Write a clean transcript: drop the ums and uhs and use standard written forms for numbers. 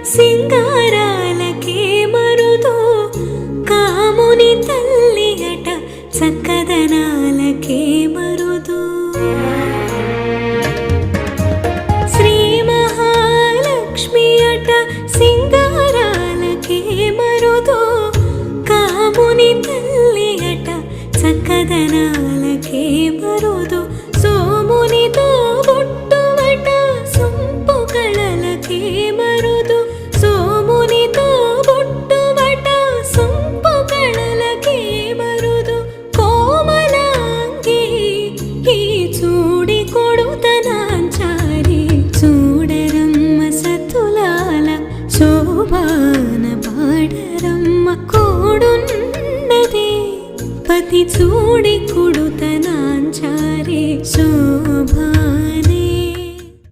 సింగారాలకే మరుదు కాముని తల్లి అట చక్కదనాలకే మరుదు శ్రీ మహాలక్ష్మి అట సింగారాలకే మరుదు కాముని తల్లి అట చక్కదనాలకే మరుదు సోమునితో బొట్టుమట సొంపు కళలకే మరుదు సోమునితో బొట్టుమట సొంపు కళలకే మరుదు కోమలాంగి ఈ చూడి కొడుతనాంచారి చూడరమ్మ సతులాల శోభాన పాడరమ్మ కోడున్నదే పతి చూడి కొడుతనా